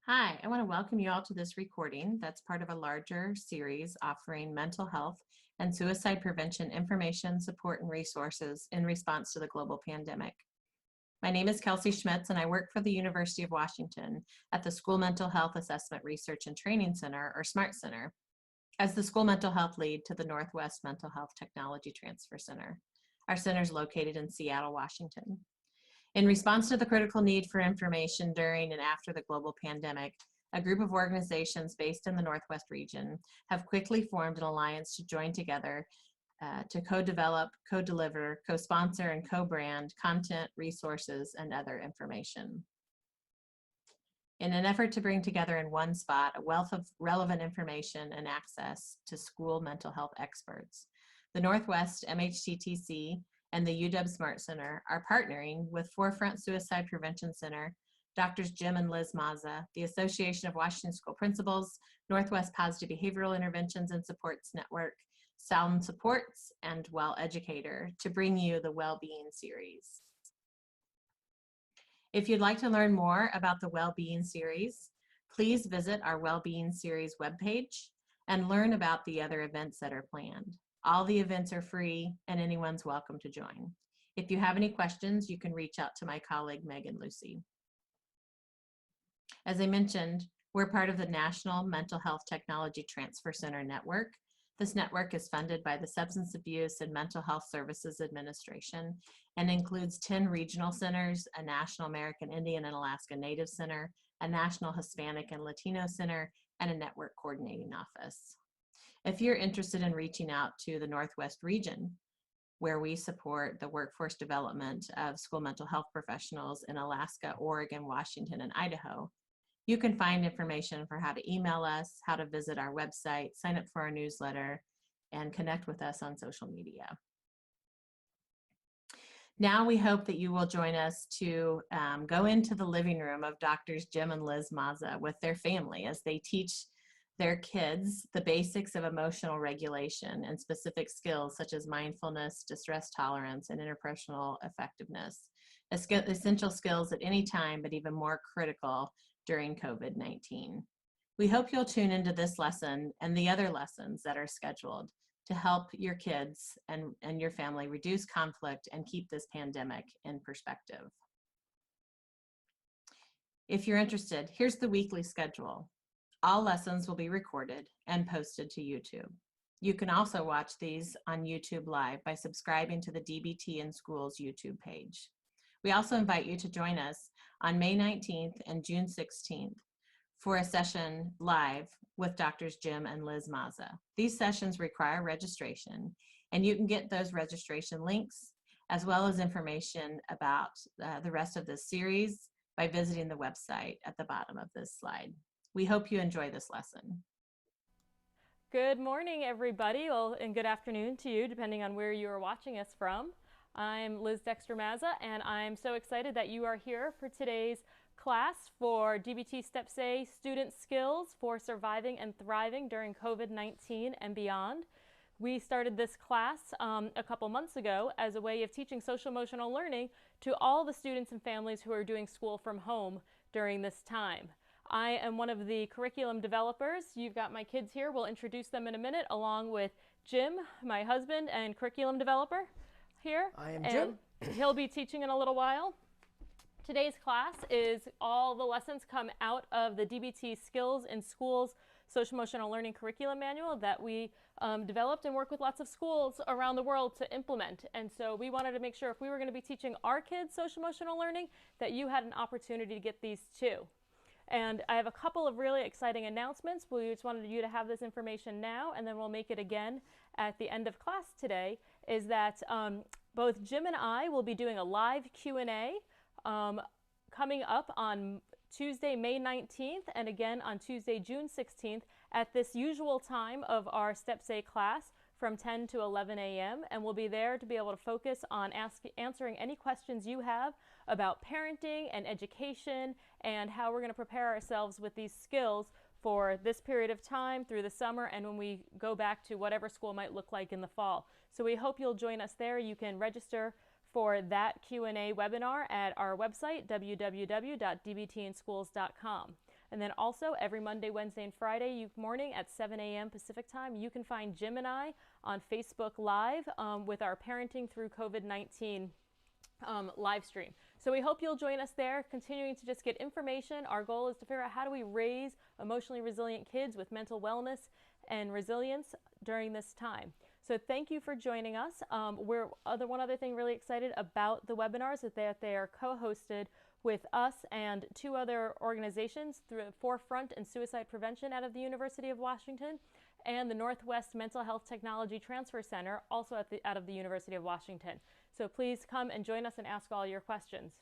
Hi, I want to welcome you all to this recording that's part of a larger series offering mental health and suicide prevention information, support, and resources in response to the global pandemic. My name is Kelsey Schmitz, and I work for the University of Washington at the School Mental Health Assessment Research and Training Center, or SMART Center, as the School Mental Health Lead to the Northwest Mental Health Technology Transfer Center. Our center is located in Seattle, Washington. In response to the critical need for information during and after the global pandemic, a group of organizations based in the Northwest region have quickly formed an alliance to join together to co-develop, co-deliver, co-sponsor, and co-brand content, resources, and other information. In an effort to bring together in one spot a wealth of relevant information and access to school mental health experts, the Northwest MHTTC and the UW Smart Center are partnering with Forefront Suicide Prevention Center, Drs. Jim and Liz Mazza, the Association of Washington School Principals, Northwest Positive Behavioral Interventions and Supports Network, Sound Supports, and Well Educator to bring you the Wellbeing Series. If you'd like to learn more about the Wellbeing Series, please visit our Wellbeing Series webpage and learn about the other events that are planned. All the events are free and anyone's welcome to join. If you have any questions, you can reach out to my colleague, Megan Lucy. As I mentioned, we're part of the National Mental Health Technology Transfer Center Network. This network is funded by the Substance Abuse and Mental Health Services Administration and includes 10 regional centers, a National American Indian and Alaska Native Center, a National Hispanic and Latino Center, and a network coordinating office. If you're interested in reaching out to the Northwest region, where we support the workforce development of school mental health professionals in Alaska, Oregon, Washington, and Idaho, you can find information for how to email us, how to visit our website, sign up for our newsletter, and connect with us on social media. Now we hope that you will join us to go into the living room of Drs. Jim and Liz Mazza with their family as they teach their kids the basics of emotional regulation and specific skills such as mindfulness, distress tolerance, and interpersonal effectiveness, essential skills at any time, but even more critical during COVID-19. We hope you'll tune into this lesson and the other lessons that are scheduled to help your kids and your family reduce conflict and keep this pandemic in perspective. If you're interested, here's the weekly schedule. All lessons will be recorded and posted to YouTube. You can also watch these on YouTube Live by subscribing to the DBT in Schools YouTube page. We also invite you to join us on May 19th and June 16th for a session live with Drs. Jim and Liz Mazza. These sessions require registration, and you can get those registration links as well as information about the rest of this series by visiting the website at the bottom of this slide. We hope you enjoy this lesson. Good morning, everybody, and good afternoon to you, depending on where you are watching us from. I'm Liz Dexter Mazza, and I'm so excited that you are here for today's class for DBT Steps A Student Skills for Surviving and Thriving During COVID-19 and Beyond. We started this class a couple months ago as a way of teaching social-emotional learning to all the students and families who are doing school from home during this time. I am one of the curriculum developers. You've got my kids here. We'll introduce them in a minute, along with Jim, my husband and curriculum developer here. I am Jim. He'll be teaching in a little while. Today's class is all the lessons come out of the DBT Skills in Schools Social-Emotional Learning Curriculum Manual that we developed and work with lots of schools around the world to implement. And so we wanted to make sure if we were going to be teaching our kids social-emotional learning, that you had an opportunity to get these too. And I have a couple of really exciting announcements. We just wanted you to have this information now, and then we'll make it again at the end of class today, is that both Jim and I will be doing a live Q&A coming up on Tuesday, May 19th, and again on Tuesday, June 16th, at this usual time of our Steps A class from 10 to 11 a.m. And we'll be there to be able to focus on answering any questions you have about parenting and education and how we're going to prepare ourselves with these skills for this period of time through the summer and when we go back to whatever school might look like in the fall. So we hope you'll join us there. You can register for that Q&A webinar at our website, www.dbtinschools.com. And then also every Monday, Wednesday, and Friday morning at 7 a.m. Pacific time, you can find Jim and I on Facebook Live with our Parenting Through COVID-19 live stream. So we hope you'll join us there, continuing to just get information. Our goal is to figure out how do we raise emotionally resilient kids with mental wellness and resilience during this time. So thank you for joining us. One other thing really excited about the webinars is that they are co-hosted with us and 2 other organizations, through Forefront and Suicide Prevention out of the University of Washington, and the Northwest Mental Health Technology Transfer Center, also out of the University of Washington. So please come and join us and ask all your questions.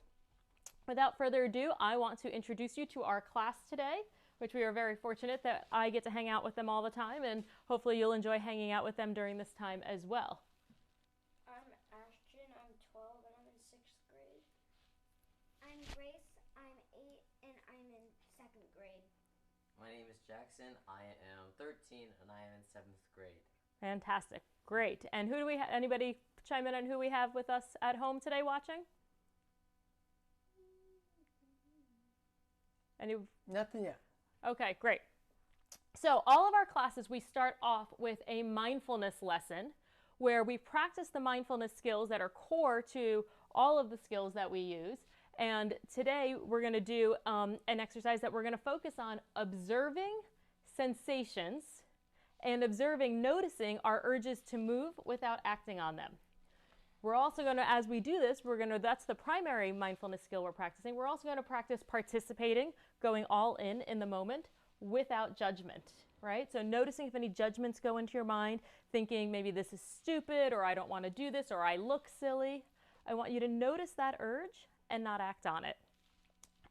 Without further ado, I want to introduce you to our class today, which we are very fortunate that I get to hang out with them all the time, and hopefully you'll enjoy hanging out with them during this time as well. I'm Ashton, I'm 12, and I'm in 6th grade. I'm Grace, I'm 8, and I'm in 2nd grade. My name is Jackson, I am 13, and I am in 7th grade. Fantastic, great. And who do we have? Anybody chime in on who we have with us at home today watching? Nothing yet. Okay, great. So all of our classes, we start off with a mindfulness lesson where we practice the mindfulness skills that are core to all of the skills that we use. And today we're going to do an exercise that we're going to focus on observing sensations and noticing our urges to move without acting on them. We're also going to, as we do this, that's the primary mindfulness skill we're practicing. We're also going to practice participating, going all in the moment without judgment, right? So noticing if any judgments go into your mind, thinking maybe this is stupid, or I don't want to do this, or I look silly. I want you to notice that urge and not act on it.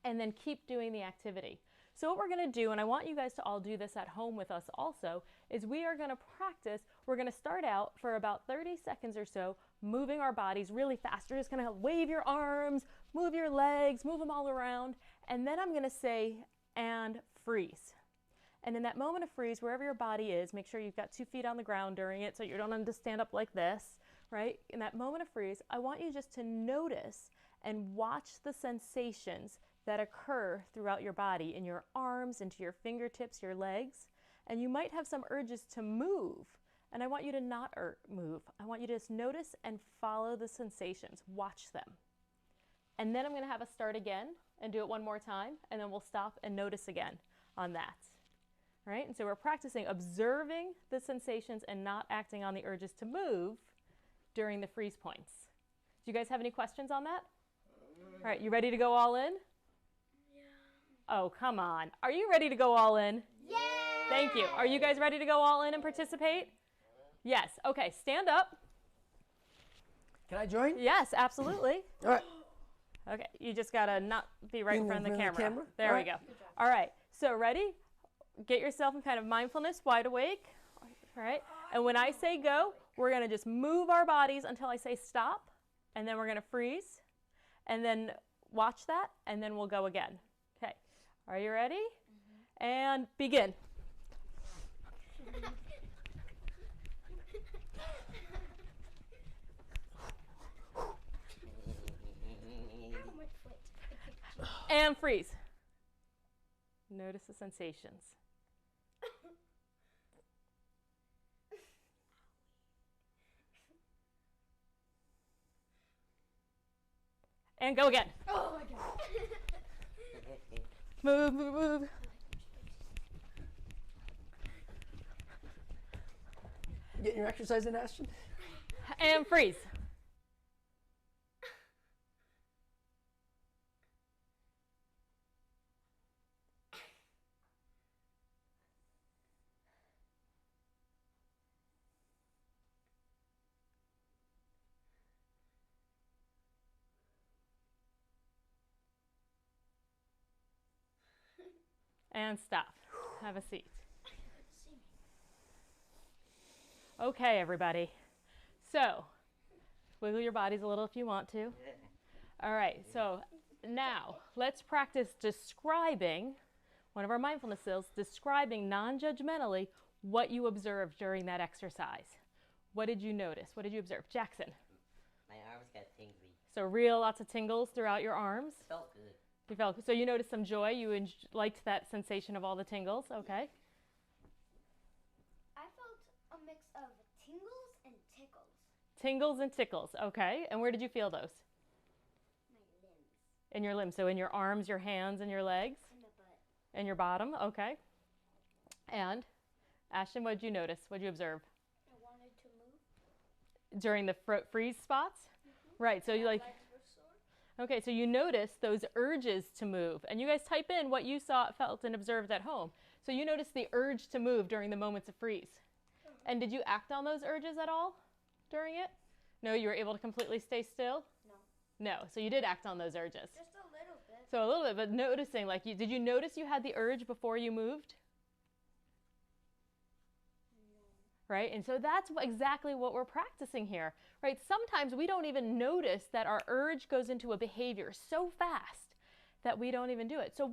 And then keep doing the activity. So what we're going to do, and I want you guys to all do this at home with us also, is we are going to practice. We're going to start out for about 30 seconds or so, moving our bodies really fast. You're just going to wave your arms, move your legs, move them all around. And then I'm going to say, and freeze. And in that moment of freeze, wherever your body is, make sure you've got 2 feet on the ground during it so you don't have to stand up like this, right? In that moment of freeze, I want you just to notice and watch the sensations that occur throughout your body, in your arms, into your fingertips, your legs. And you might have some urges to move, and I want you to not move. I want you to just notice and follow the sensations. Watch them. And then I'm going to have us start again and do it one more time, and then we'll stop and notice again on that. Right? And so we're practicing observing the sensations and not acting on the urges to move during the freeze points. Do you guys have any questions on that? All right, you ready to go all in? Oh, come on. Are you ready to go all in? Yeah! Thank you. Are you guys ready to go all in and participate? Yes. Okay, stand up. Can I join? Yes, absolutely. All right. Okay, you just got to not be right in front of the camera. There All we right. go. All right, so ready? Get yourself in kind of mindfulness, wide awake. All right, and when I say go, we're going to just move our bodies until I say stop, and then we're going to freeze, and then watch that, and then we'll go again. Okay, are you ready? Mm-hmm. And begin. And freeze. Notice the sensations. And go again. Oh my god. Move, move, move. Getting your exercise in, Ashton? And freeze. And stop. Have a seat. Okay, everybody. So, wiggle your bodies a little if you want to. All right, so now let's practice describing, one of our mindfulness skills, describing non-judgmentally what you observed during that exercise. What did you notice? What did you observe? Jackson. My arms got tingly. So lots of tingles throughout your arms. Felt good. You felt, so you noticed some joy. You liked that sensation of all the tingles. Okay. I felt a mix of tingles and tickles. Tingles and tickles. Okay. And where did you feel those? My limbs. In your limbs. So in your arms, your hands, and your legs? And the butt. And your bottom. Okay. And Ashton, what did you notice? What did you observe? I wanted to move. During the freeze spots? Right. So you like... Legs were sore. Okay, so you noticed those urges to move. And you guys type in what you saw, felt, and observed at home. So you noticed the urge to move during the moments of freeze. And did you act on those urges at all during it? No, you were able to completely stay still? No. No, so you did act on those urges. Just a little bit. So a little bit, but noticing, like, did you notice you had the urge before you moved? Right? And so that's exactly what we're practicing here, right? Sometimes we don't even notice that our urge goes into a behavior so fast that we don't even do it. So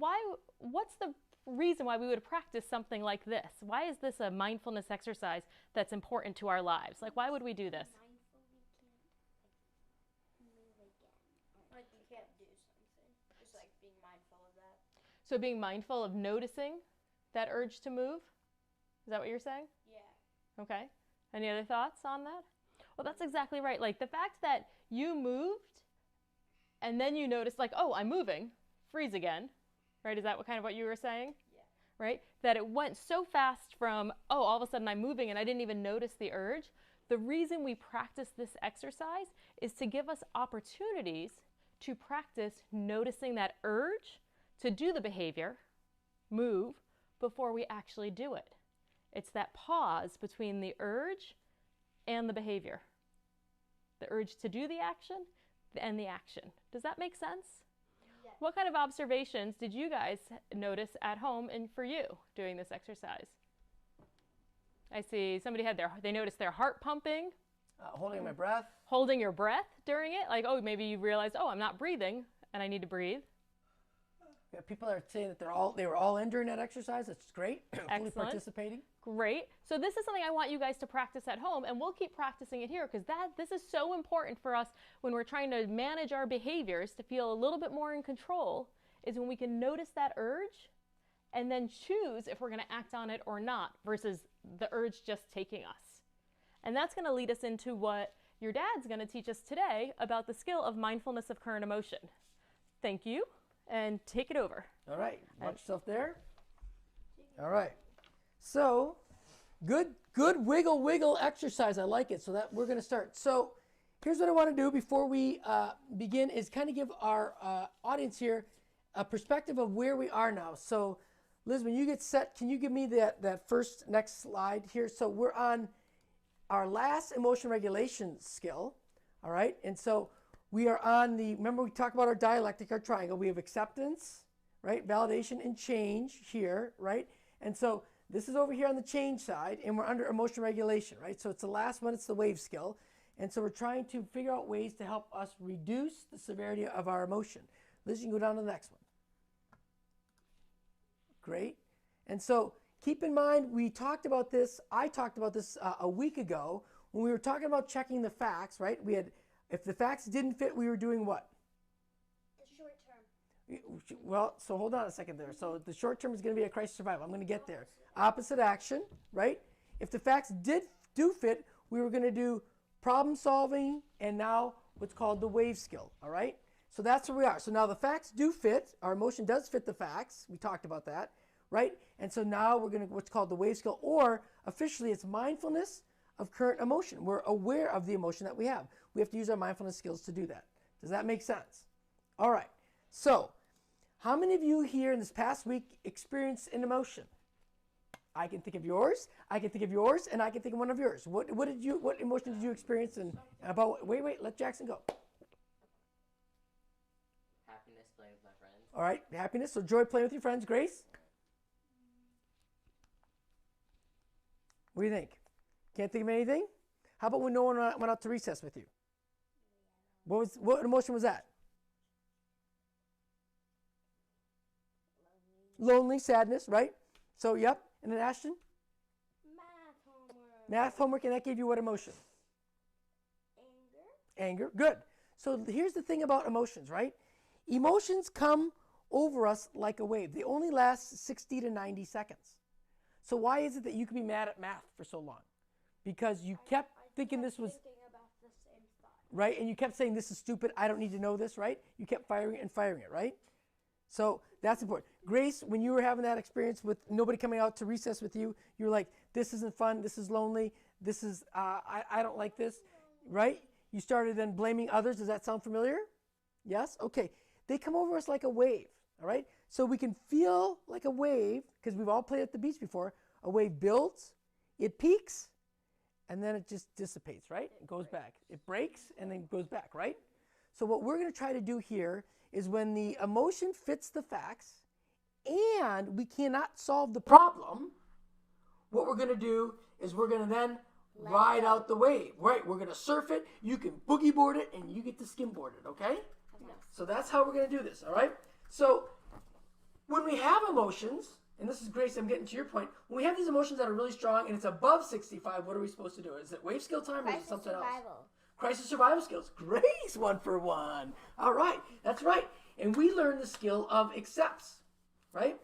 what's the reason why we would practice something like this? Why is this a mindfulness exercise that's important to our lives? Like, why would we do this? Like you can't do something. Just like being mindful of that. So being mindful of noticing that urge to move? Is that what you're saying? Yeah. Okay. Any other thoughts on that? Well, that's exactly right. Like the fact that you moved and then you noticed like, oh, I'm moving, freeze again, right? Is that what you were saying? Yeah. Right? That it went so fast from, oh, all of a sudden I'm moving and I didn't even notice the urge. The reason we practice this exercise is to give us opportunities to practice noticing that urge to do the behavior, move, before we actually do it. It's that pause between the urge and the behavior. The urge to do the action and the action. Does that make sense? Yes. What kind of observations did you guys notice at home and for you doing this exercise? I see somebody they noticed their heart pumping. Holding my breath. Holding your breath during it. Like, oh, maybe you realized, oh, I'm not breathing and I need to breathe. Yeah, people are saying that they were all in during that exercise. That's great. Fully Excellent. participating. Great. So this is something I want you guys to practice at home, and we'll keep practicing it here because this is so important for us when we're trying to manage our behaviors to feel a little bit more in control, is when we can notice that urge and then choose if we're going to act on it or not versus the urge just taking us. And that's going to lead us into what your dad's going to teach us today about the skill of mindfulness of current emotion. Thank you, and take it over. All right. Watch yourself there. All right. So, good wiggle exercise. I like it. So that we're going to start. So, here's what I want to do before we begin is kind of give our audience here a perspective of where we are now. So, Liz, when you get set, can you give me that next slide here? So, we're on our last emotion regulation skill. All right. And so, we are on remember we talked about our dialectic, our triangle. We have acceptance, right? Validation and change here, right? And so, this is over here on the change side, and we're under emotion regulation, right? So it's the last one, it's the wave skill. And so we're trying to figure out ways to help us reduce the severity of our emotion. Liz, you can go down to the next one. Great. And so keep in mind, I talked about this a week ago when we were talking about checking the facts, right? If the facts didn't fit, we were doing what? The short term. Well, so hold on a second there. So the short term is going to be a crisis survival. I'm going to get there. Opposite action, right? If the facts do fit, we were going to do problem solving and now what's called the wave skill, all right? So that's where we are. So now the facts do fit. Our emotion does fit the facts. We talked about that, right? And so now we're going to what's called the wave skill, or officially it's mindfulness of current emotion. We're aware of the emotion that we have. We have to use our mindfulness skills to do that. Does that make sense? All right. So how many of you here in this past week experienced an emotion? I can think of yours, I can think of yours, and I can think of one of yours. What emotion did you experience and about, wait, let Jackson go. Happiness, playing with my friends. All right, happiness, so joy, playing with your friends. Grace? What do you think? Can't think of anything? How about when no one went out to recess with you? What emotion was that? Lonely, sadness, right? So, yep. And then Ashton? Math homework. Math homework, and that gave you what emotion? Anger. Anger. Good. So here's the thing about emotions, right? Emotions come over us like a wave. They only last 60 to 90 seconds. So why is it that you can be mad at math for so long? Because you kept thinking this was Thinking about the same thought. right, and you kept saying this is stupid, I don't need to know this, right? You kept firing it and firing it, right? So that's important. Grace, when you were having that experience with nobody coming out to recess with you, you were like, this isn't fun, this is lonely, this is, I don't like this, right? You started then blaming others. Does that sound familiar? Yes? Okay. They come over us like a wave, all right? So we can feel like a wave, because we've all played at the beach before. A wave builds, it peaks, and then it just dissipates, right? It goes back. It breaks and then goes back, right? So what we're going to try to do here is when the emotion fits the facts and we cannot solve the problem, what we're going to do is we're going to then ride out the wave, right? We're going to surf it, you can boogie board it, and you get to skimboard it, okay? So that's how we're going to do this, all right? So when we have emotions, and this is Grace, I'm getting to your point, when we have these emotions that are really strong and it's above 65, what are we supposed to do? Is it wave skill time or is it something else? Crisis survival skills. Grace, 1 for 1. All right, that's right. And we learn the skill of accepts, right?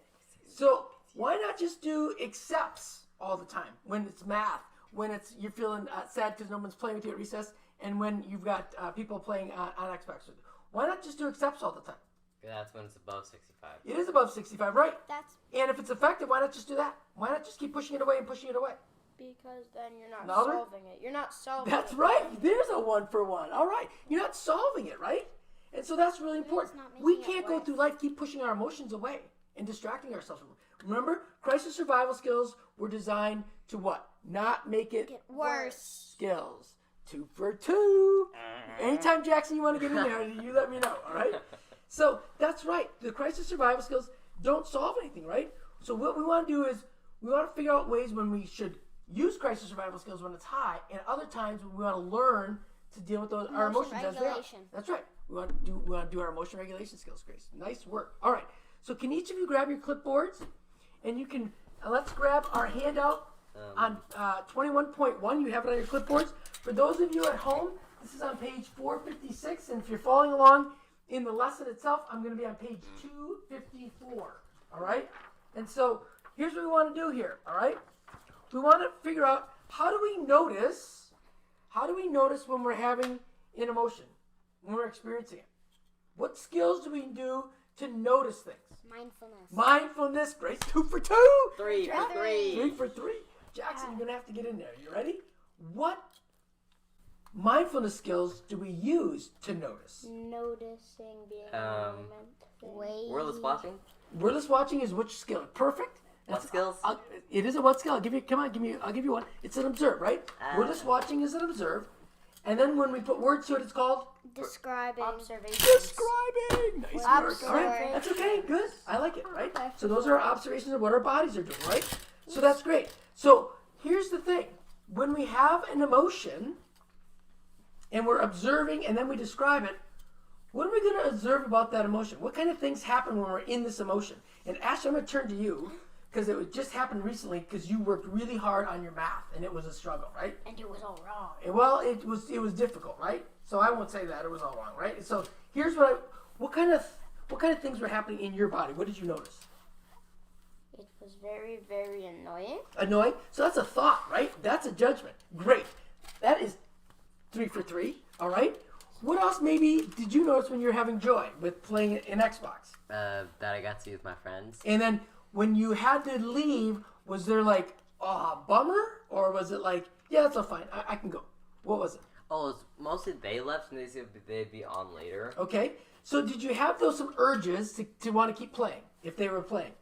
So why not just do accepts all the time when it's math, when it's you're feeling sad because no one's playing with you at recess, and when you've got people playing on Xbox with you. Why not just do accepts all the time? That's when it's above 65. It is above 65, right? That's And if it's effective, why not just do that? Why not just keep pushing it away and pushing it away? Because then you're not Louder? solving it. You're not solving That's it. right. There's a 1 for 1. All right. You're not solving it, right? And so that's really important. not making We it can't go worse. through life keep pushing our emotions away and distracting ourselves. Remember, crisis survival skills were designed to what? Not make it worse. skills. 2 for 2. Anytime, Jackson, you want to get in there, you let me know, all right? So that's right. The crisis survival skills don't solve anything, right? So what we want to do is we want to figure out ways when we should use crisis survival skills when it's high, and other times when we want to learn to deal with those, our Emotion emotions as they are. regulation. That's right. We want to do our emotion regulation skills, Grace. Nice work. All right. So can each of you grab your clipboards, and you can let's grab our handout on 21.1. You have it on your clipboards. For those of you at home, this is on page 456, and if you're following along in the lesson itself, I'm going to be on page 254. All right. And so here's what we want to do here. All right. We want to figure out how do we notice when we're having an emotion, when we're experiencing it. What skills do we do to notice things? Mindfulness. Mindfulness, Grace, 2 for 2. 3 for 3. 3 for 3. Jackson, you're going to have to get in there. You ready? What mindfulness skills do we use to notice? Noticing, being in the moment. Wordless watching. Wordless watching is which skill? Perfect. What skills? It is a what skill? I'll give you one. It's an observe, right? Wordless watching is an observe. And then when we put words to it, it's called Describing. Observation. describing. Nice work. All right. Observing. That's okay. Good. I like it, right? So those are our observations of what our bodies are doing, right? So that's great. So here's the thing. When we have an emotion and we're observing and then we describe it, what are we going to observe about that emotion? What kind of things happen when we're in this emotion? And Ashley, I'm going to turn to you because it just happened recently because you worked really hard on your math and it was a struggle, right? And it was all wrong. Well, it was difficult, right? So I won't say that it was all wrong, right? So here's what kind of things were happening in your body? What did you notice? It was very, very annoying. Annoying. So that's a thought, right? That's a judgment. Great. That is 3 for 3. All right. What else maybe did you notice when you were having joy with playing an Xbox? That I got to see with my friends. And then when you had to leave, was there like a bummer, or was it like, yeah, that's all fine, I can go? What was it? Oh, it was mostly they left and they said they'd be on later. Okay. So did you have some urges to want to keep playing if they were playing?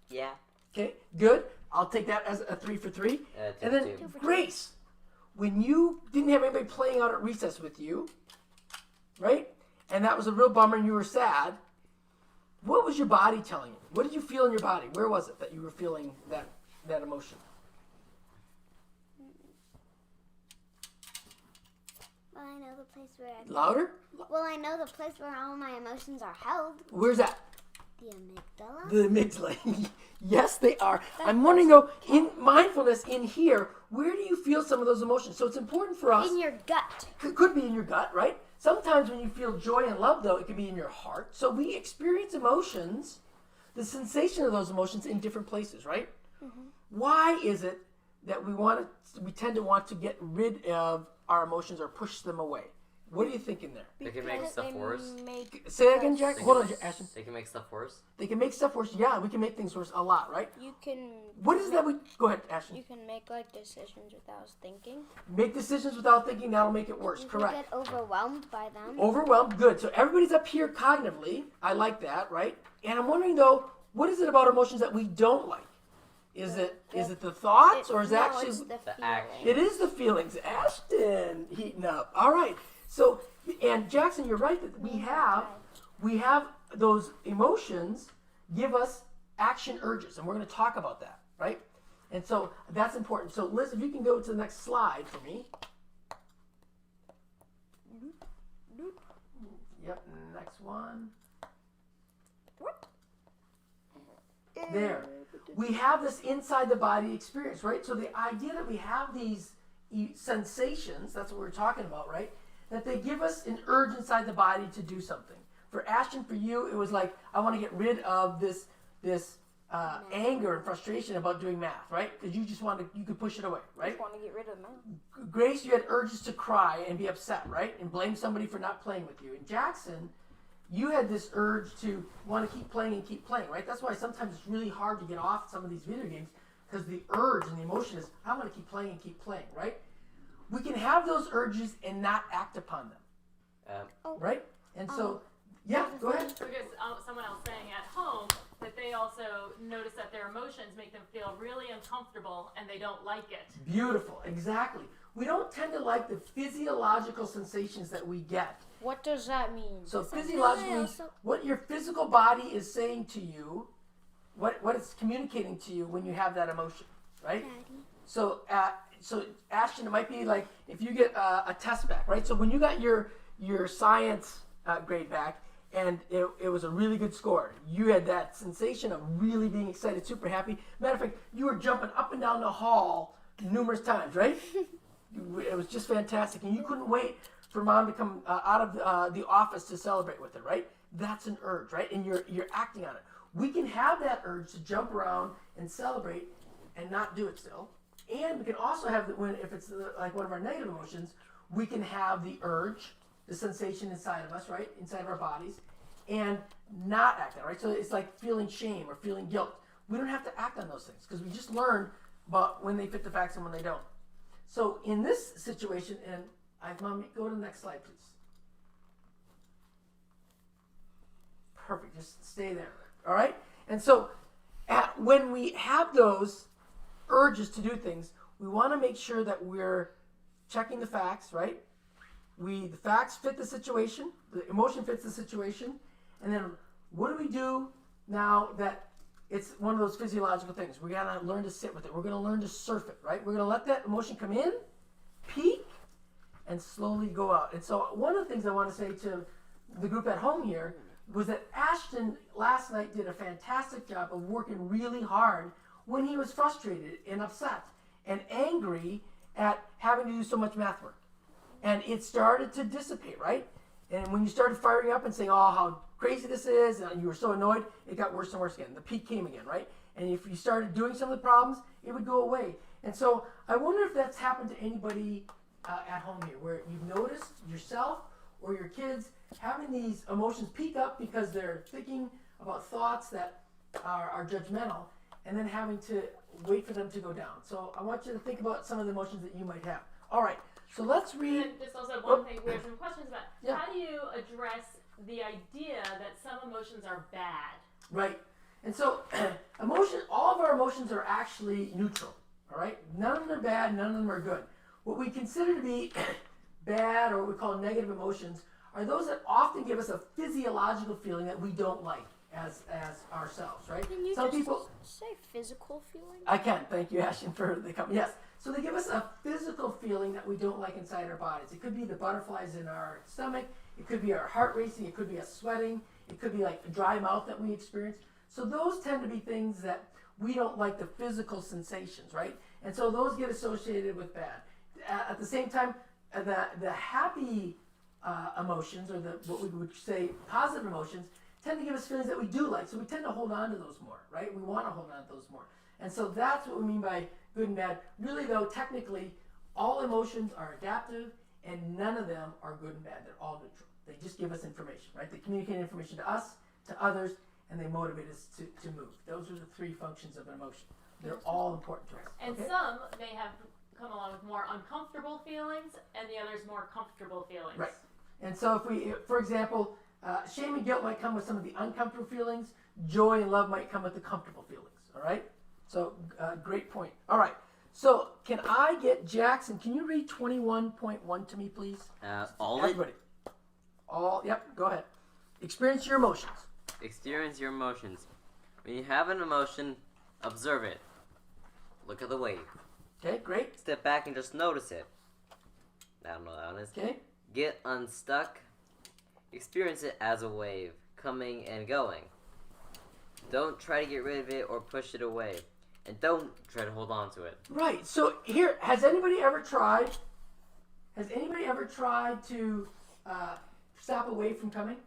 Yeah. Okay, good. I'll take that as a 3 for 3. 2 And then for 2. Grace, when you didn't have anybody playing out at recess with you, right? And that was a real bummer and you were sad. What was your body telling you? What did you feel in your body? Where was it that you were feeling that emotion? Well, I know the place where Louder? I know the place where all my emotions are held. Where's that? The amygdala. The amygdala. Yes, they are. I'm wondering though, in mindfulness in here, where do you feel some of those emotions? So it's important for us. In your gut. Could be in your gut, right? sometimes when you feel joy and love, though, it can be in your heart. So we experience emotions, the sensation of those emotions in different places, right? Why is it that we tend to want to get rid of our emotions or push them away? What are you thinking there? They can make stuff worse. Say that again, Jack. They Hold can- on, Ashton. They can make stuff worse. They can make stuff worse. Yeah, we can make things worse a lot, right? You can. What is that? Go ahead, Ashton. You can make like decisions without thinking. Make decisions without thinking. That'll make it worse. You can Correct. get overwhelmed by them. Overwhelmed. Good. So everybody's up here cognitively. I like that, right? And I'm wondering though, what is it about emotions that we don't like? Is it the thoughts or is it No, actually it's the action. feeling. it is the feelings? Ashton heating up. All right. So and Jackson, you're right that we have those emotions give us action urges, and we're going to talk about that, right? And so that's important. So Liz, if you can go to the next slide for me. Yep, next one. There. We have this inside the body experience, right? So the idea that we have these sensations, that's what we're talking about, right? That they give us an urge inside the body to do something. For Ashton, for you, it was like, I want to get rid of this anger and frustration about doing math, right? Because you could push it away, right? I want to get rid of them. Grace, you had urges to cry and be upset, right? And blame somebody for not playing with you. And Jackson, you had this urge to want to keep playing, right? That's why sometimes it's really hard to get off some of these video games because the urge and the emotion is, I want to keep playing, right? We can have those urges and not act upon them, right? And so, yeah, go ahead. Because someone else saying at home that they also notice that their emotions make them feel really uncomfortable and they don't like it. Beautiful, exactly. We don't tend to like the physiological sensations that we get. What does that mean? So physiologically means what your physical body is saying to you, what it's communicating to you when you have that emotion, right? So Ashton, it might be like if you get a test back, right? So when you got your science grade back and it was a really good score, you had that sensation of really being excited, super happy. Matter of fact, you were jumping up and down the hall numerous times, right? It was just fantastic, and you couldn't wait for mom to come out of the office to celebrate with her, right? That's an urge, right? And you're acting on it. We can have that urge to jump around and celebrate and not do it still. And we can also have if it's like one of our negative emotions, we can have the urge, the sensation inside of us, right? Inside of our bodies, and not act on it, right? So it's like feeling shame or feeling guilt. We don't have to act on those things because we just learned about when they fit the facts and when they don't. So in this situation, and Mom, go to the next slide, please. Perfect. Just stay there. All right? And so when we have those urges to do things, we want to make sure that we're checking the facts, right? The facts fit the situation, the emotion fits the situation, and then what do we do now that it's one of those physiological things? We got to learn to sit with it. We're going to learn to surf it, right? We're going to let that emotion come in, peak, and slowly go out. And so one of the things I want to say to the group at home here was that Ashton last night did a fantastic job of working really hard when he was frustrated and upset and angry at having to do so much math work. And it started to dissipate, right? And when you started firing up and saying, oh, how crazy this is, and you were so annoyed, it got worse and worse again. The peak came again, right? And if you started doing some of the problems, it would go away. And so I wonder if that's happened to anybody at home here, where you've noticed yourself or your kids having these emotions peak up because they're thinking about thoughts that are judgmental, and then having to wait for them to go down. So I want you to think about some of the emotions that you might have. All right, so let's read. And just also one thing, we have some questions about Yeah. how do you address the idea that some emotions are bad? Right, and so all of our emotions are actually neutral. All right, none of them are bad, none of them are good. What we consider to be bad, or what we call negative emotions, are those that often give us a physiological feeling that we don't like as ourselves, right? Can you Some just people, say physical feeling? I can, thank you, Ashton, for the comment. Yes, so they give us a physical feeling that we don't like inside our bodies. It could be the butterflies in our stomach, it could be our heart racing, it could be us sweating, it could be like a dry mouth that we experience. So those tend to be things that we don't like, the physical sensations, right? And so those get associated with bad. At the same time, the happy emotions, or what we would say positive emotions, tend to give us feelings that we do like. So we tend to hold on to those more, right? We want to hold on to those more. And so that's what we mean by good and bad. Really, though, technically, all emotions are adaptive, and none of them are good and bad. They're all neutral. They just give us information, right? They communicate information to us, to others, and they motivate us to move. Those are the three functions of an emotion. They're all important to us. And okay? some may have come along with more uncomfortable feelings, and the others more comfortable feelings. Right. And so if we, for example, shame and guilt might come with some of the uncomfortable feelings. Joy and love might come with the comfortable feelings. All right? So great point. All right. So can I get Jackson, can you read 21.1 to me, please? Everybody. Yep, go ahead. Experience your emotions. Experience your emotions. When you have an emotion, observe it. Look at the wave. Okay, great. Step back and just notice it. I don't know what that one is. Okay. Get unstuck. Experience it as a wave, coming and going. Don't try to get rid of it or push it away. And don't try to hold on to it. Right. So here, has anybody ever tried to stop a wave from coming?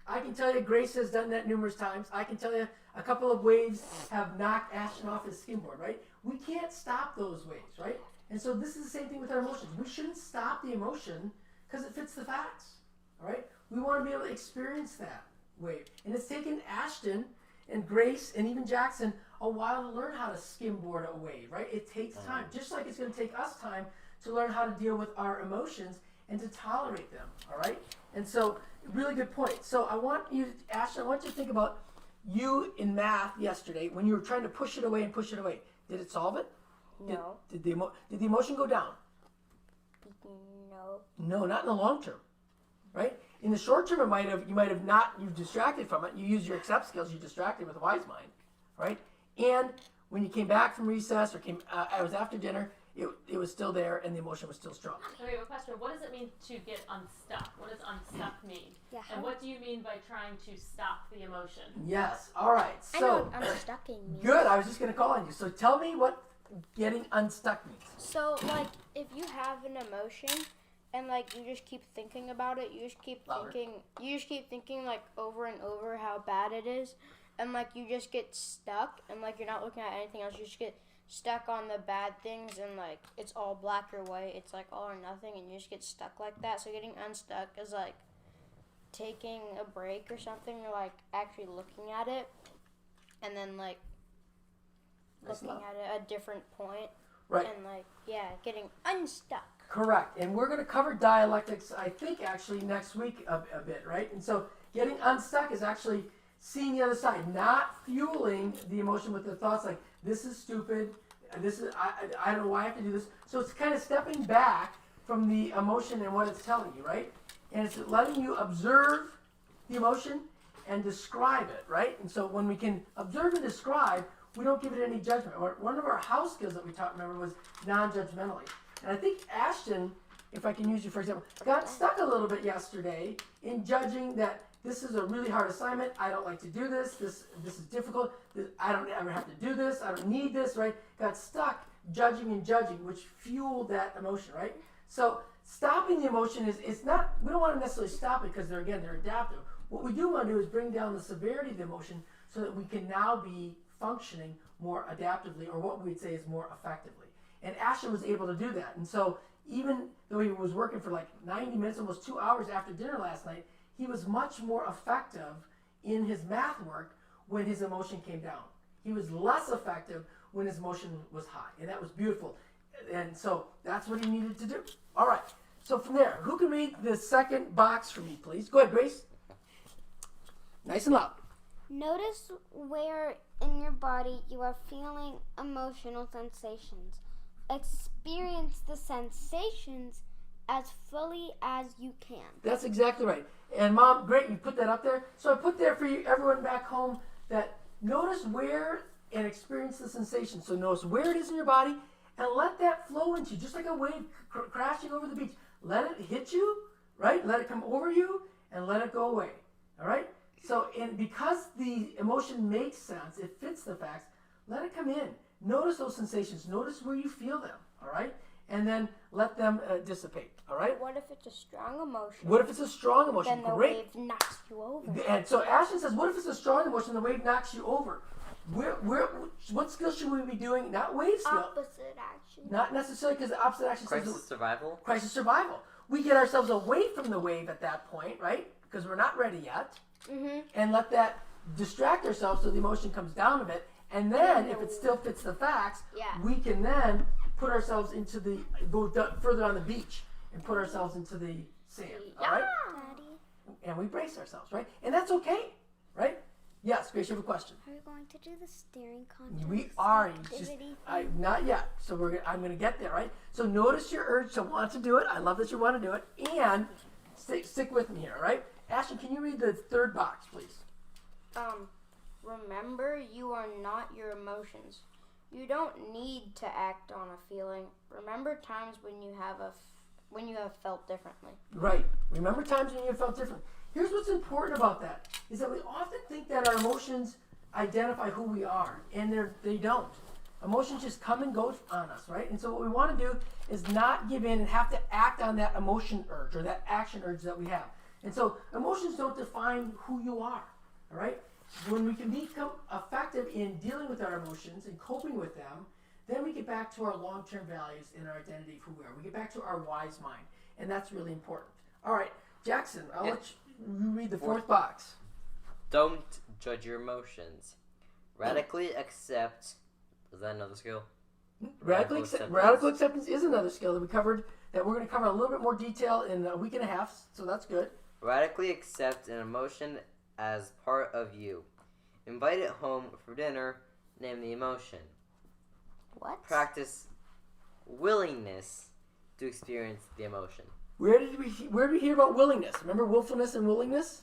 I can tell you Grace has done that numerous times. I can tell you a couple of waves have knocked Ashton off his skimboard, right? We can't stop those waves, right? And so this is the same thing with our emotions. We shouldn't stop the emotion because it fits the facts, all right? We want to be able to experience that wave. And it's taken Ashton and Grace and even Jackson a while to learn how to skimboard a wave, right? It takes time, just like it's going to take us time to learn how to deal with our emotions and to tolerate them, all right? And so, really good point. So I want you, Ashton, I want you to think about you in math yesterday when you were trying to push it away and push it away. Did it solve it? No. Did the emotion go down? No. No, not in the long term, right? In the short term, you might have not, you distracted from it. You used your accept skills, you distracted with a wise mind, right? And when you came back from recess or it was after dinner, it was still there and the emotion was still strong. Okay, a question. What does it mean to get unstuck? What does unstuck mean? Yeah. And what do you mean by trying to stop the emotion? Yes, all right. I So, know what unstucking means. good, I was just going to call on you. So tell me what getting unstuck means. So, like, if you have an emotion and, like, you just keep thinking about it, you just keep thinking, like, over and over how bad it is, and, like, you just get stuck, and, like, you're not looking at anything else, you just get stuck on the bad things, and, like, it's all black or white, it's, like, all or nothing, and you just get stuck like that. So getting unstuck is, like, taking a break or something, or, like, actually looking at it, and then, like, looking at it at a different point, Right. and, like, yeah, getting unstuck. Correct. And we're going to cover dialectics, I think, actually next week a bit, right? And so getting unstuck is actually seeing the other side, not fueling the emotion with the thoughts like, this is stupid, I don't know why I have to do this. So it's kind of stepping back from the emotion and what it's telling you, right? And it's letting you observe the emotion and describe it, right? And so when we can observe and describe, we don't give it any judgment. One of our house skills that we taught, remember, was non-judgmentally. And I think Ashton, if I can use you for example, got stuck a little bit yesterday in judging that this is a really hard assignment. I don't like to do this. This is difficult. I don't ever have to do this. I don't need this, right? Got stuck judging and judging, which fueled that emotion, right? So stopping the emotion is not, we don't want to necessarily stop it because they're adaptive. What we do want to do is bring down the severity of the emotion so that we can now be functioning more adaptively, or what we'd say is more effectively. And Ashton was able to do that. And so even though he was working for like 90 minutes, almost 2 hours after dinner last night, he was much more effective in his math work when his emotion came down. He was less effective when his emotion was high. And that was beautiful. And so that's what he needed to do. All right. So from there, who can read the second box for me, please? Go ahead, Grace. Nice and loud. Notice where in your body you are feeling emotional sensations. Experience the sensations as fully as you can. That's exactly right. And Mom, great, you put that up there. So I put there for you, everyone back home, that notice where and experience the sensation. So notice where it is in your body and let that flow into you, just like a wave crashing over the beach. Let it hit you, right? Let it come over you and let it go away, all right? So because the emotion makes sense, it fits the facts, let it come in. Notice those sensations. Notice where you feel them, all right? And then let them dissipate. All right. What if it's a strong emotion? What if it's a strong emotion? Then the Great. wave knocks you over. And so Ashton says, what if it's a strong emotion, the wave knocks you over? What skill should we be doing? Not wave skill. Opposite action. Not necessarily, because the opposite action Crisis says survival. crisis survival. We get ourselves away from the wave at that point, right? Because we're not ready yet. Mhm. And let that distract ourselves so the emotion comes down a bit. And then, if it still fits the facts, Yeah. we can then put ourselves into further on the beach and put ourselves into the sand. All right? Daddy, And we brace ourselves, right? And that's okay, right? Yes, Grace, you have a question. are we going to do the steering contest? We are. It's just, activity? not yet. So I'm going to get there, right? So notice your urge to want to do it. I love that you want to do it. And stick with me here, all right? Ashton, can you read the third box, please? Remember, you are not your emotions. You don't need to act on a feeling. Remember times when you have felt differently. Right. Remember times when you felt different. Here's what's important about that, is that we often think that our emotions identify who we are, and they don't. Emotions just come and go on us, right? And so what we want to do is not give in and have to act on that emotion urge or that action urge that we have. And so emotions don't define who you are, all right? When we can become effective in dealing with our emotions and coping with them, then we get back to our long-term values and our identity of who we are. We get back to our wise mind, and that's really important. All right, Jackson, I'll let you read the fourth box. Don't judge your emotions. Radically accept. Is that another skill? Radical acceptance is another skill that we covered, that we're going to cover a little bit more detail in a week and a half, so that's good. Radically accept an emotion as part of you. Invite it home for dinner. Name the emotion. What? Practice willingness to experience the emotion. Where did we hear about willingness? Remember willfulness and willingness?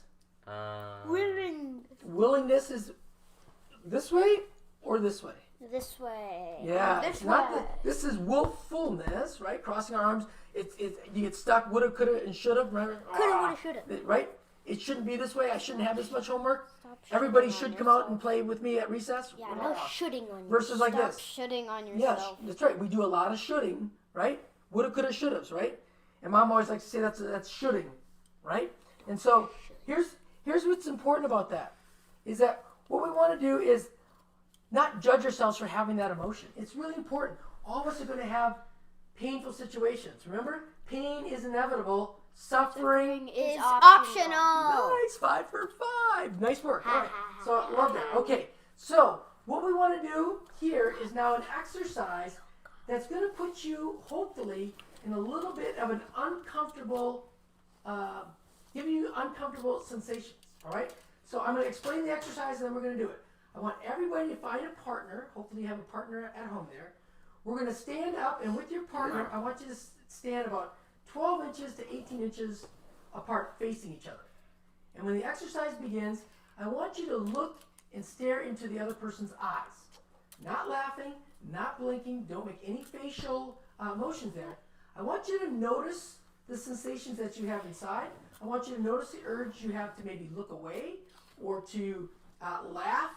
Willingness is this way or this way? This way. Yeah, This it's not way. this is willfulness, right? Crossing our arms. It's you get stuck. Woulda, coulda, and shoulda. Remember? Coulda, woulda, shoulda. Right? It shouldn't be this way. I shouldn't have this much homework. Stop Everybody shitting on should come out yourself. and play with me at recess. Yeah, no shooting on yourself. Versus like Stop this. shooting on Yes, yourself. that's right. We do a lot of shoulding, right? Woulda, coulda, shouldas, right? And Mom always likes to say that's shoulding, right? And so here's what's important about that, is that what we want to do is not judge ourselves for having that emotion. It's really important. All of us are going to have painful situations. Remember, pain is inevitable. Suffering Is optional. optional. Nice, 5 for 5. Nice work. All right. So I love that. Okay. So what we want to do here is now an exercise that's going to put you, hopefully, in a little bit of an uncomfortable, giving you uncomfortable sensations. All right. So I'm going to explain the exercise and then we're going to do it. I want everybody to find a partner. Hopefully you have a partner at home there. We're going to stand up, and with your partner, I want you to stand about 12 inches to 18 inches apart, facing each other. And when the exercise begins, I want you to look and stare into the other person's eyes. Not laughing, not blinking, don't make any facial motions there. I want you to notice the sensations that you have inside. I want you to notice the urge you have to maybe look away, or to laugh,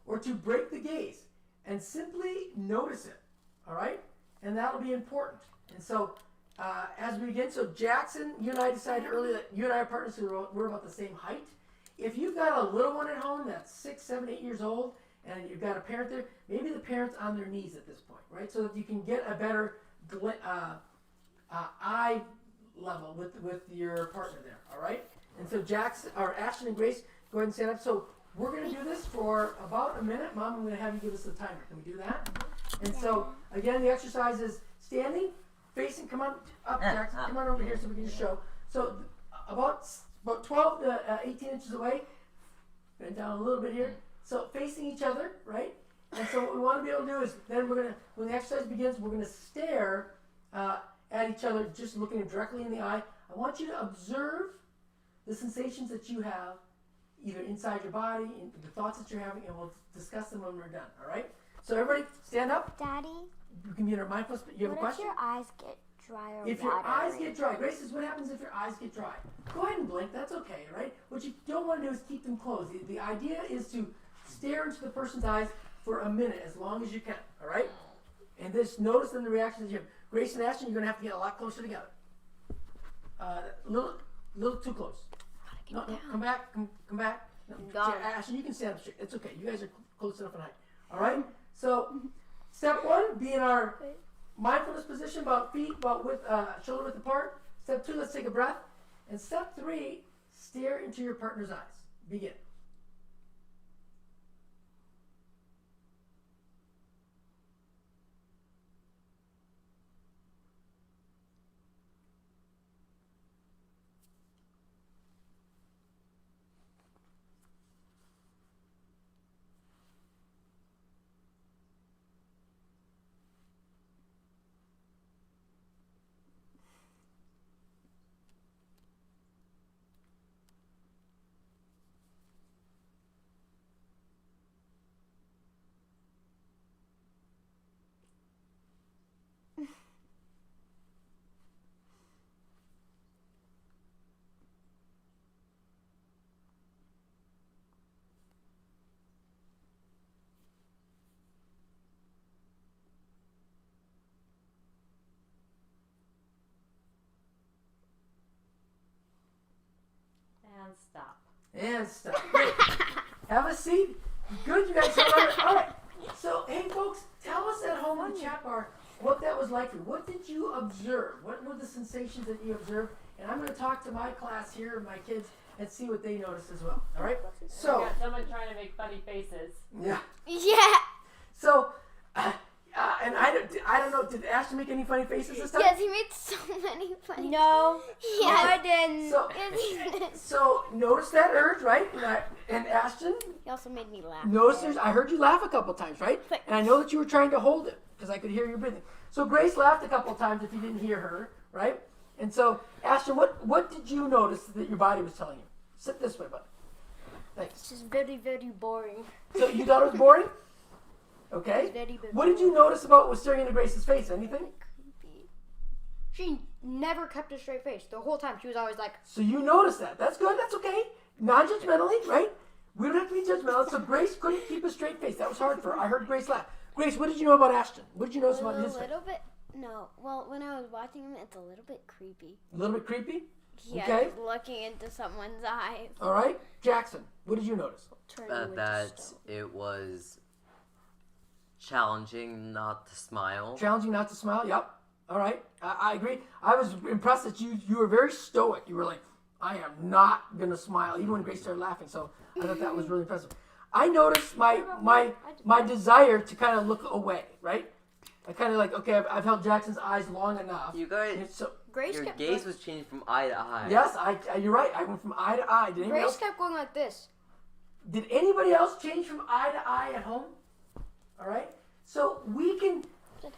or to break the gaze. And simply notice it, all right? And that'll be important. And so as we begin, so Jackson, you and I decided earlier that you and I are partners, so we're about the same height. If you've got a little one at home that's 6, 7, 8 years old, and you've got a parent there, maybe the parent's on their knees at this point, right? So that you can get a better eye level with your partner there, all right? And so Jackson, or Ashton and Grace, go ahead and stand up. So we're going to do this for about a minute. Mom, I'm going to have you give us the timer. Can we do that? And so, again, the exercise is standing, facing, come on up, Jackson. Come on over here so we can just show. So about 12 to 18 inches away. Bend down a little bit here. So facing each other, right? And so what we want to be able to do is then we're going to, when the exercise begins, we're going to stare at each other, just looking directly in the eye. I want you to observe the sensations that you have, either inside your body, in the thoughts that you're having, and we'll discuss them when we're done, all right? So everybody stand up. Daddy, You can be in our mindfulness, but you have a what if question? your eyes get dry or If your eyes watery? get dry, Grace says, what happens if your eyes get dry? Go ahead and blink, that's okay, right? What you don't want to do is keep them closed. The idea is to stare into the person's eyes for a minute, as long as you can, all right? And just notice in the reactions you have. Grace and Ashton, you're going to have to get a lot closer together. Little too close. No, come back. Come back. No, Ashton, you can stand up straight. It's okay. You guys are close enough in height. All right? So, step 1, be in our mindfulness position, about feet, about shoulder width apart. Step 2, let's take a breath. And step 3, stare into your partner's eyes. Begin. And stop. And stop. Great. Have a seat. Good, you guys have it. All right. So, hey, folks, tell us at home in the chat bar what that was like for you. What did you observe? What were the sensations that you observed? And I'm going to talk to my class here, my kids, and see what they noticed as well. All right? So, got someone trying to make funny faces. yeah. Yeah. So, and I don't know, did Ashton make any funny faces this time? Yes, he made so many funny. No, Yeah. I didn't. So, so notice that urge, right? And Ashton, He also made me laugh. notice I heard you laugh a couple times, right? And I know that you were trying to hold it because I could hear you breathing. So Grace laughed a couple times if you didn't hear her, right? And so, Ashton, what did you notice that your body was telling you? Sit this way, bud. Thanks. It's just very, very boring. So you thought it was boring? Okay. It's very, very What did you notice about was staring into Grace's face? Anything? creepy. She never kept a straight face the whole time. She was always like, So you noticed that. That's good. That's okay. Non-judgmentally, right? We don't have to be judgmental. So Grace couldn't keep a straight face. That was hard for her. I heard Grace laugh. Grace, what did you know about Ashton? What did you notice about his A face? little bit. No. Well, when I was watching him, it's a little bit creepy. A little bit creepy? Yeah, Okay. just looking into someone's eyes. All right. Jackson, what did you notice? turn you into That stone. it was challenging not to smile. Challenging not to smile? Yep. All right. I agree. I was impressed that you were very stoic. You were like, I am not going to smile, even when Grace started laughing. So I thought that was really impressive. I noticed my desire to kind of look away, right? I kind of like, okay, I've held Jackson's eyes long enough. You guys, And so, Grace your kept gaze going, was changing from eye to eye. yes, you're right. I went from eye to eye. Did anybody Grace else? kept going like this. Did anybody else change from eye to eye at home? All right. So we can,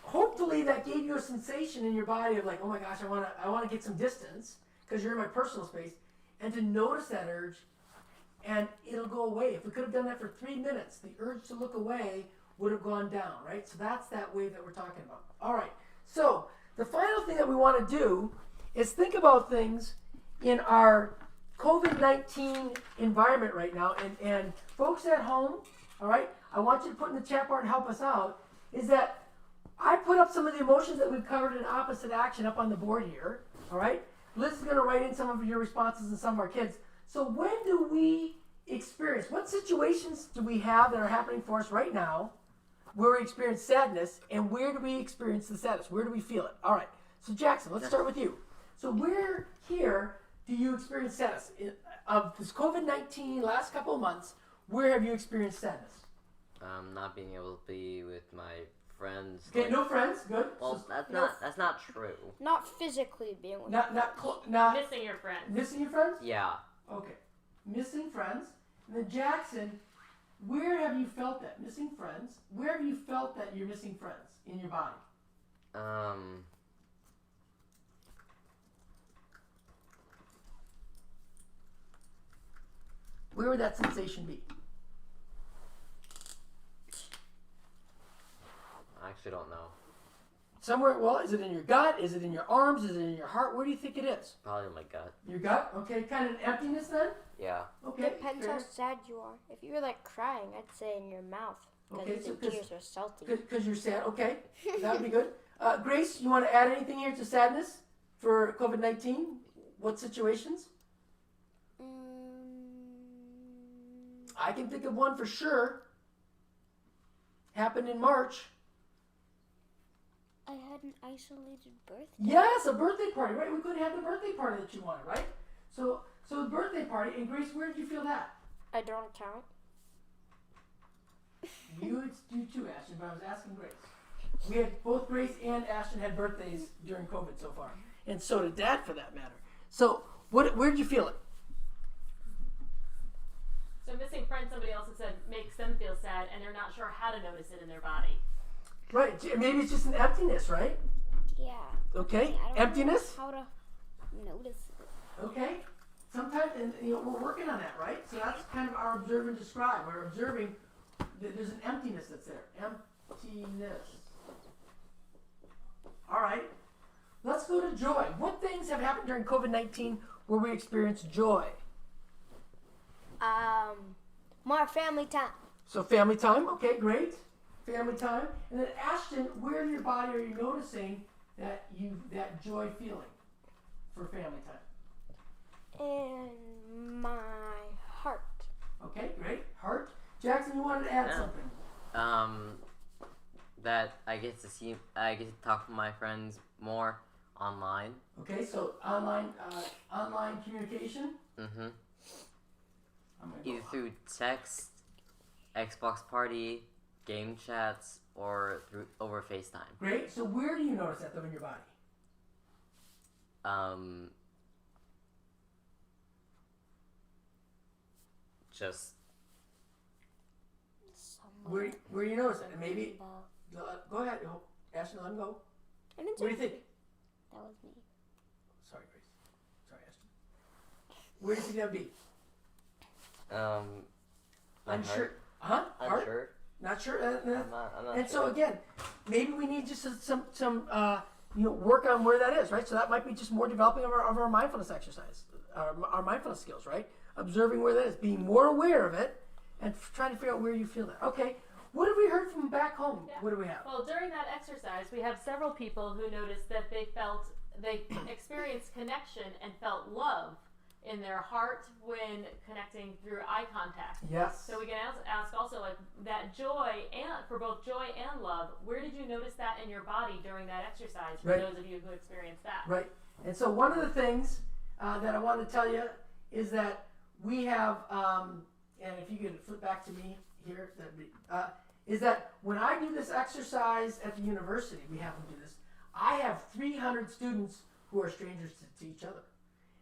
hopefully that gave you a sensation in your body of like, oh my gosh, I want to get some distance because you're in my personal space, and to notice that urge, and it'll go away. If we could have done that for 3 minutes, the urge to look away would have gone down, right? So that's that wave that we're talking about. All right. So the final thing that we want to do is think about things in our COVID-19 environment right now, and folks at home, all right, I want you to put in the chat bar and help us out, is that I put up some of the emotions that we've covered in opposite action up on the board here, all right? Liz is going to write in some of your responses and some of our kids. So when do we experience, what situations do we have that are happening for us right now where we experience sadness, and where do we experience the sadness? Where do we feel it? All right, so Jackson, let's start with you. So where here do you experience sadness? Of this COVID-19 last couple of months, where have you experienced sadness? Not being able to be with my friends. Okay, like- no friends, good. Well, So that's not true. Not physically being with not Missing your friends. missing your friends? Yeah. Okay, missing friends. And then Jackson, where have you felt that? Missing friends. Where have you felt that you're missing friends in your body? Where would that sensation be? I actually don't know. Somewhere, well, is it in your gut? Is it in your arms? Is it in your heart? Where do you think it is? Probably in my gut. Your gut? Okay, kind of an emptiness then? Yeah. Okay. Depends fair. how sad you are. If you were like crying, I'd say in your mouth. Okay, Because so the tears are salty. because you're sad. Okay, that would be good. Grace, you want to add anything here to sadness for COVID-19? What situations? I can think of one for sure. Happened in March. I had an isolated birthday. Yes, a birthday party, right? We couldn't have the birthday party that you wanted, right? So the birthday party. And Grace, where did you feel that? I don't count. You too, Ashton, but I was asking Grace. We had both Grace and Ashton had birthdays during COVID so far, and so did Dad, for that matter. So, where did you feel it? So missing friends, somebody else had said, makes them feel sad, and they're not sure how to notice it in their body. Right. Maybe it's just an emptiness, right? Yeah. Okay. I don't Emptiness. know how to notice it. Okay. Sometimes, and we're working on that, right? So that's kind of our observe and describe. We're observing that there's an emptiness that's there. Emptiness. All right. Let's go to joy. What things have happened during COVID-19 where we experienced joy? More family time. So family time. Okay, great. Family time. And then Ashton, where in your body are you noticing that joy feeling for family time? In my heart. Okay, great. Heart. Jackson, you wanted to add something. That I get to talk to my friends more online. Okay, so online communication. Mm-hmm. I'm gonna Either go through text, Xbox party, game chats, or over FaceTime. Great. So where do you notice that though in your body? Just Somewhere. Where do you notice it? And maybe About- go ahead. Ashton, let him go. I didn't What do you think? That was me. Sorry, Grace. Sorry, Ashton. Where do you think that would be? my Unsure. heart. Huh? Heart? Unsure. Not sure. I'm not And sure. so again, maybe we need just some work on where that is, right? So that might be just more developing of our mindfulness exercise, our mindfulness skills, right? Observing where that is, being more aware of it, and trying to figure out where you feel that. Okay, what have we heard from back home? Yeah. What do we have? Well, during that exercise, we have several people who noticed that they experienced connection and felt love in their heart when connecting through eye contact. Yes. So we can ask also, like, that joy, and for both joy and love, where did you notice that in your body during that exercise, for Right. those of you who experienced that? Right. And so one of the things that I wanted to tell you is that we have, and if you could flip back to me here, that'd be, is that when I do this exercise at the university, we have them do this, I have 300 students who are strangers to each other.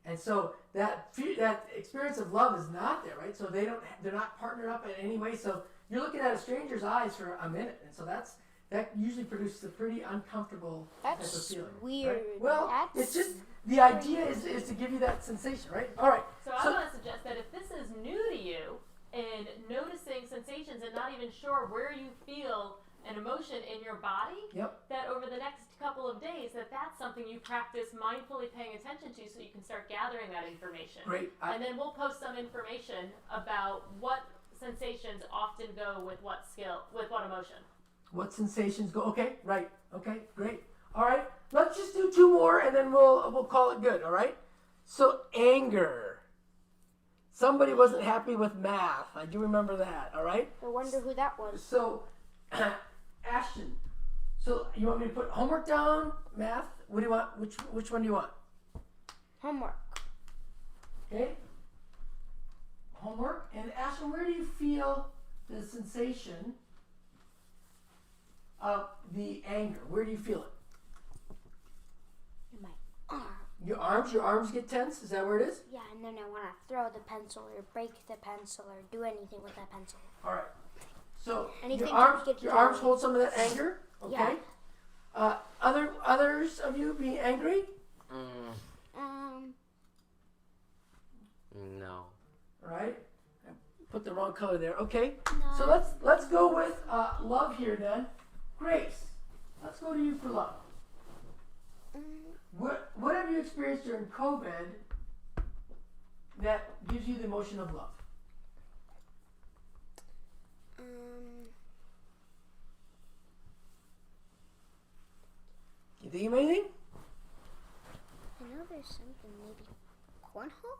And so that experience of love is not there, right? So they're not partnered up in any way. So you're looking at a stranger's eyes for a minute, and so that usually produces a pretty uncomfortable type of That's feeling. weird. Right? Well, That's it's just the idea is to give you that sensation, right? All right. So I want to suggest that if this is new to you and noticing sensations and not even sure where you feel an emotion in your body, Yep. that over the next couple of days that's something you practice mindfully paying attention to so you can start gathering that information. Great. And then we'll post some information about what sensations often go with what skill, with what emotion. What sensations go? Okay, right. Okay, great. All right, let's just do two more, and then we'll call it good. All right. So anger. Somebody wasn't happy with math. I do remember that. All right. I wonder who that was. So, Ashton. So you want me to put homework down? Math. What do you want? Which one do you want? Homework. Okay. Homework. And Ashton, where do you feel the sensation of the anger? Where do you feel it? in my arm. Your arms get tense? Is that where it is? Yeah, and then I want to throw the pencil or break the pencil or do anything with that pencil. All right. So Anything your to arms, get your you arms going. hold some of that anger. Okay. Yeah. Others of you being angry? No. All right. I put the wrong color there. Okay. No. So let's go with love here then. Grace, let's go to you for love. What have you experienced during COVID that gives you the emotion of love? Think of anything? I know there's something, maybe cornhole?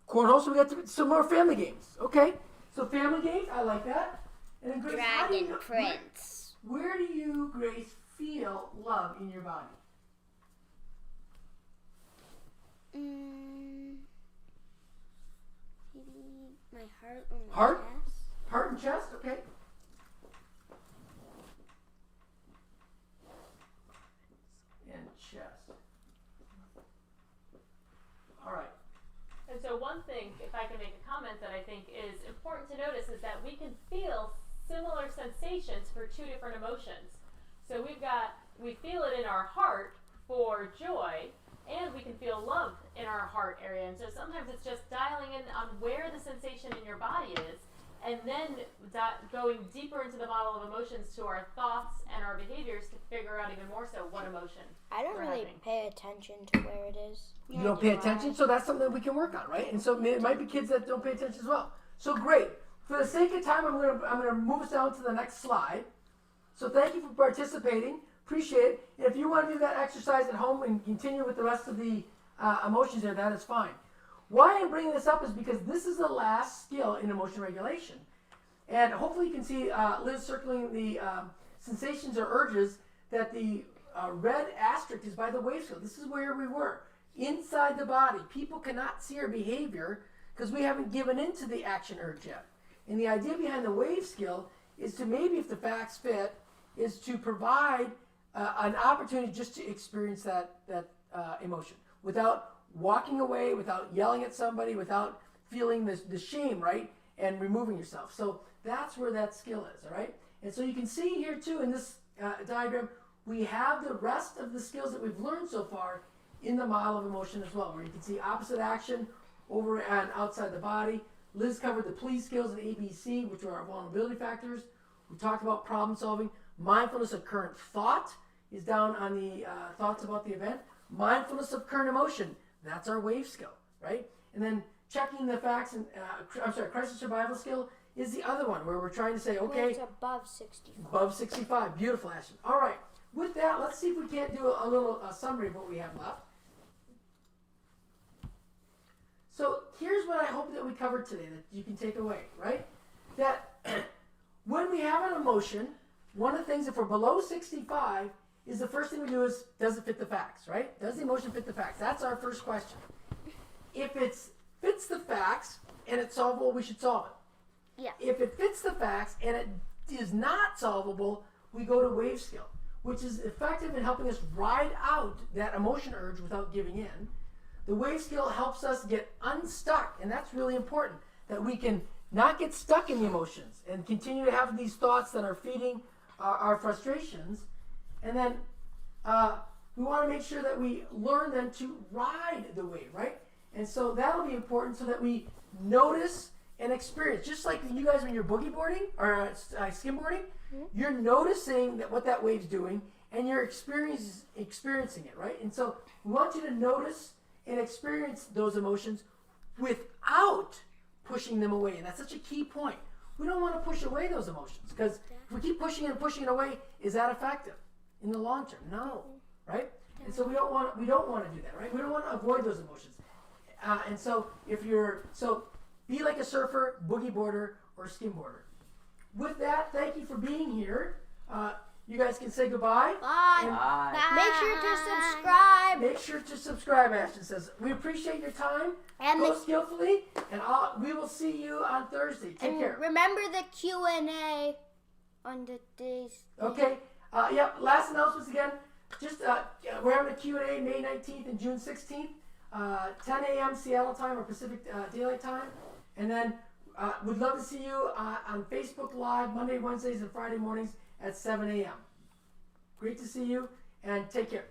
Cornhole, so we got some more family games. Okay, so family games, I like that. And then Grace, how do you Dragon know- Prince. Where do you, Grace, feel love in your body? Maybe my heart or my Heart? chest. Heart and chest, okay. And chest. All right. And so one thing, if I can make a comment that I think is important to notice, is that we can feel similar sensations for two different emotions. So we feel it in our heart for joy, and we can feel love in our heart area. And so sometimes it's just dialing in on where the sensation in your body is, and then going deeper into the model of emotions to our thoughts and our behaviors to figure out even more so what emotion I don't we're really having. pay attention to where it is. You don't pay attention, so that's something that we can work on, right? And so it might be kids that don't pay attention as well. So great. For the sake of time, I'm gonna move us down to the next slide. So thank you for participating. Appreciate it. And if you want to do that exercise at home and continue with the rest of the emotions there, that is fine. Why I'm bringing this up is because this is the last skill in emotion regulation. And hopefully you can see Liz circling the sensations or urges that the red asterisk is by the wave scale. This is where we were. Inside the body. People cannot see our behavior because we haven't given into the action urge yet. And the idea behind the wave skill is to, maybe if the facts fit, is to provide an opportunity just to experience that emotion without walking away, without yelling at somebody, without feeling the shame, right? And removing yourself. So that's where that skill is, all right? And so you can see here too in this diagram, we have the rest of the skills that we've learned so far in the model of emotion as well, where you can see opposite action over and outside the body. Liz covered the please skills and ABC, which are our vulnerability factors. We talked about problem solving. Mindfulness of current thought is down on the thoughts about the event. Mindfulness of current emotion, that's our wave skill, right? And then checking the facts and, crisis survival skill is the other one where we're trying to say, okay. It's above 65. Above 65, beautiful, Ashton. All right, with that, let's see if we can't do a little summary of what we have left. So here's what I hope that we covered today that you can take away, right? That when we have an emotion, one of the things, if we're below 65, is the first thing we do is, does it fit the facts, right? Does the emotion fit the facts? That's our first question. If it fits the facts and it's solvable, we should solve it. Yeah. If it fits the facts and it is not solvable, we go to wave skill, which is effective in helping us ride out that emotion urge without giving in. The wave skill helps us get unstuck, and that's really important, that we can not get stuck in the emotions and continue to have these thoughts that are feeding our frustrations. And then we want to make sure that we learn then to ride the wave, right? And so that'll be important so that we notice and experience. Just like you guys when you're boogie boarding or skimboarding, you're noticing that what that wave's doing and you're experiencing it, right? And so we want you to notice and experience those emotions without pushing them away. And that's such a key point. We don't want to push away those emotions because if we keep pushing it and pushing it away, is that effective in the long term? No, right? And so we don't want to do that, right? We don't want to avoid those emotions. And so be like a surfer, boogie boarder, or skimboarder. With that, thank you for being here. You guys can say goodbye. Bye. And Bye. Make sure to subscribe. make sure to subscribe, Ashton says. We appreciate your time. And Go skillfully, and we will see you on Thursday. Take care. remember the Q&A on the days. Okay. Yep. Last announcements again. Just we're having a Q&A May 19th and June 16th, 10 a.m. Seattle time or Pacific Daylight Time, and then we'd love to see you on Facebook Live Monday, Wednesdays, and Friday mornings at 7 a.m. Great to see you, and take care.